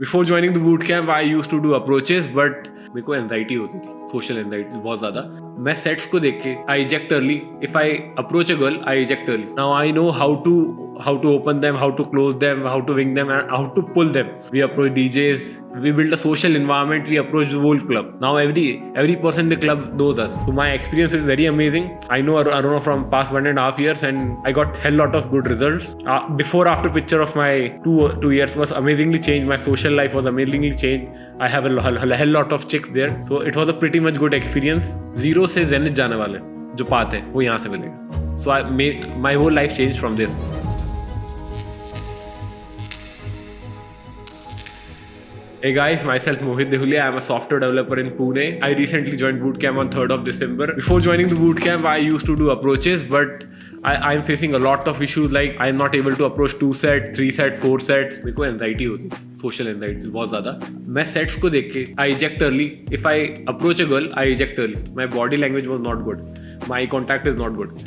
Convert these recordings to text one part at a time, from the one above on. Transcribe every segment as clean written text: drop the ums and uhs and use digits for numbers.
Before joining the boot camp I used to do approaches but मेरे को anxiety होती थी, सोशल एंजाइटी बहुत ज्यादा। मैं सेट्स को देख के I eject early. If I approach a girl I eject early. Now I know how to open them, how to close them, how to wing them, and how to pull them. We approach DJs, we build a social environment, we approach the whole club. Now every person in the club knows us. So my experience is very amazing. I know Aruna from past 1.5 years and I got hell lot of good results. Before after picture of my two years was amazingly changed. My social life was amazingly changed. I have a hell lot of chicks there. So it was a pretty much good experience. Zero से zenith जाने वाले जो path है वो यहाँ से मिलेगा. So my whole life changed from this. Hey guys, myself Mohit Dehulia. I'm a software developer in Pune. I recently joined Bootcamp on 3rd of December. Before joining the Bootcamp, I used to do approaches, but I'm facing a lot of issues like I'm not able to approach 2 set, 3 set, 4 sets. मेरे को anxiety होती है, social anxiety बहुत ज़्यादा। मैं sets को देख के I eject early. If I approach a girl I eject early. My body language was not good, my contact is not good.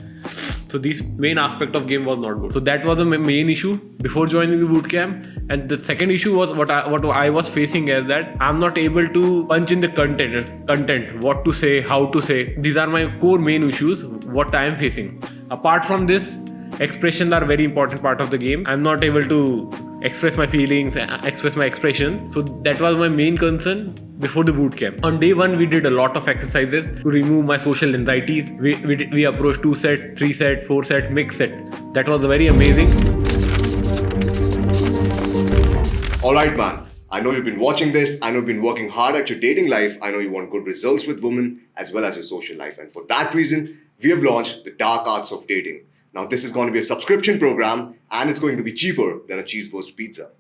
So this main aspect of game was not good. So that was the main issue before joining the bootcamp. And the second issue was what I was facing is that I'm not able to punch in the content, what to say, how to say. These are my core main issues what I am facing. Apart from this, expressions are very important part of the game. I'm not able to express my feelings, express my expression. So that was my main concern before the boot camp. On day 1, we did a lot of exercises to remove my social anxieties. We approached 2 set, 3 set, 4 set, mix set. That was very amazing. Alright man, I know you've been watching this, I know you've been working hard at your dating life, I know you want good results with women as well as your social life, and for that reason, we have launched the Dark Arts of Dating. Now this is going to be a subscription program and it's going to be cheaper than a cheese-burst pizza.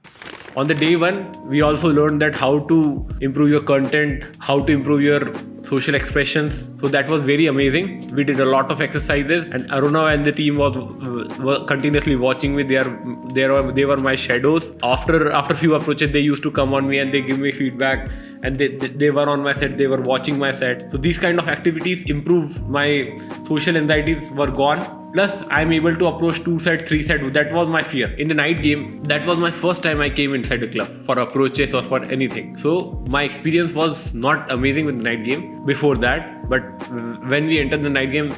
On the day 1, we also learned that how to improve your content, how to improve your social expressions. So that was very amazing. We did a lot of exercises and Aruna and the team were continuously watching me. They were my shadows. After few approaches, they used to come on me and they give me feedback. And they were on my set, they were watching my set. So these kind of activities improve my social anxieties were gone. Plus I'm able to approach 2 set, 3 set. That was my fear. In the night game, that was my first time I came inside a club for approaches or for anything. So my experience was not amazing with the night game before that. But when we entered the night game,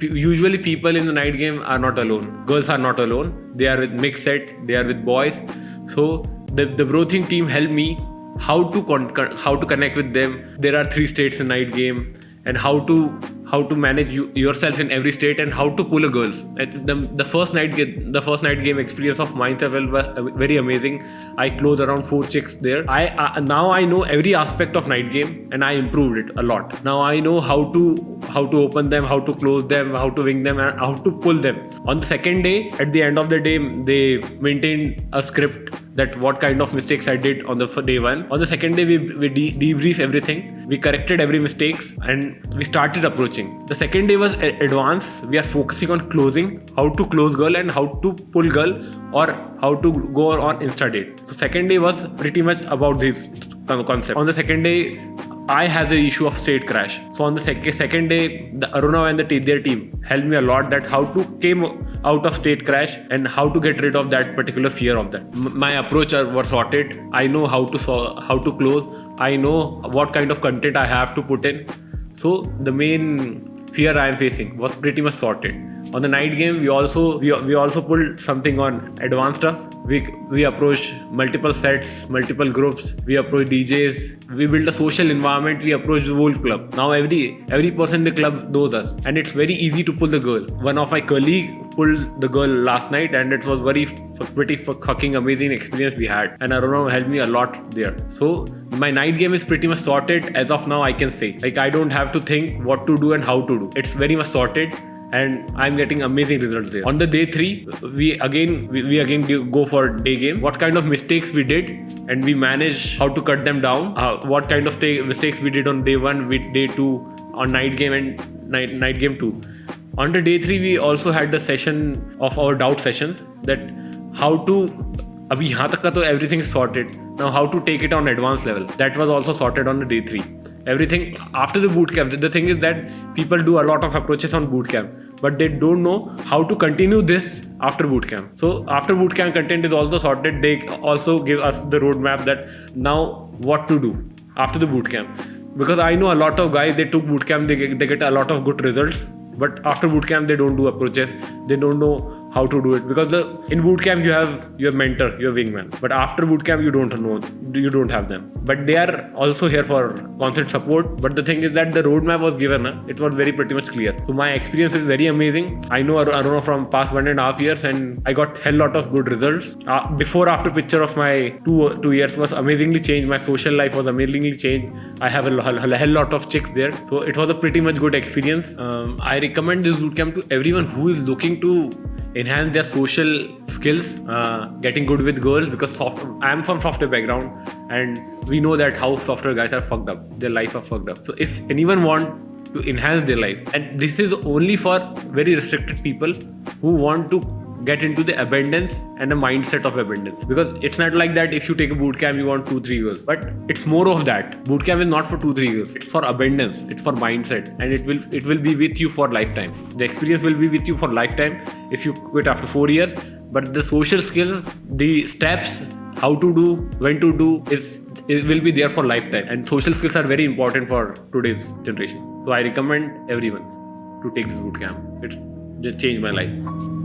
usually people in the night game are not alone. Girls are not alone. They are with mixed set, they are with boys. So the brothing team helped me how to connect with them. There are 3 states in night game, and how to manage yourself in every state, and how to pull a girls. The first night game experience of mine was very amazing. I closed around 4 chicks there. Now I know every aspect of night game and I improved it a lot. Now I know how to open them, how to close them, how to wing them, and how to pull them. On the second day, at the end of the day, they maintained a script that what kind of mistakes I did on the day 1. On the second day, we debrief everything. We corrected every mistakes and we started approaching. The second day was advanced. We are focusing on closing, how to close girl and how to pull girl, or how to go on Insta date. So second day was pretty much about this concept. On the second day, I had the issue of state crash. So on the second day, the Aruna and their team helped me a lot that how to came out of state crash and how to get rid of that particular fear of that. My approach were sorted. I know how to close. I know what kind of content I have to put in. So the main fear I am facing was pretty much sorted. On the night game, we also pulled something on advanced stuff. We approached multiple sets, multiple groups. We approached DJs. We built a social environment. We approached the whole club. Now every person in the club knows us, and it's very easy to pull the girl. One of my colleague pulled the girl last night, and it was pretty fucking amazing experience we had. And Aruna helped me a lot there. So my night game is pretty much sorted as of now. I can say like I don't have to think what to do and how to do. It's very much sorted. And I'm getting amazing results there. On the day 3, we again go for day game. What kind of mistakes we did, and we manage how to cut them down. What kind of mistakes we did on day 1, with day 2 on night game and night game 2. On the day 3, we also had the session of our doubt sessions. That how to अभी यहाँ तक का तो everything is sorted. Now how to take it on advanced level. That was also sorted on the day 3. everything after the boot camp. The thing is that people do a lot of approaches on boot camp, but they don't know how to continue this after boot camp. So after boot camp, content is also sorted. They also give us the roadmap that now what to do after the boot camp. Because I know a lot of guys, they took boot camp, they get a lot of good results, but after boot camp they don't do approaches. They don't know how to do it, because in boot camp you have your mentor, your wingman, but after boot camp you don't have them. But they are also here for constant support. But the thing is that the roadmap was given, it was very pretty much clear. So my experience is very amazing. I know Aruna from past 1.5 years, and I got hell lot of good results. Before after picture of my 2 years was amazingly changed. My social life was amazingly changed. I have a hell lot of chicks there, so it was a pretty much good experience. I recommend this bootcamp to everyone who is looking to enhance their social skills, getting good with girls, because I am from software background, and we know that how software guys are fucked up, their life are fucked up. So if anyone want to enhance their life, and this is only for very restricted people who want to get into the abundance and a mindset of abundance, because it's not like that if you take a boot camp you want 2-3 girls, but it's more of that. Boot camp is not for 2-3 girls, it's for abundance, it's for mindset, and it will be with you for lifetime. The experience will be with you for lifetime if you quit after 4 years. But the social skills, the steps, how to do, when to do, it will be there for lifetime. And social skills are very important for today's generation. So I recommend everyone to take this boot camp. It just changed my life.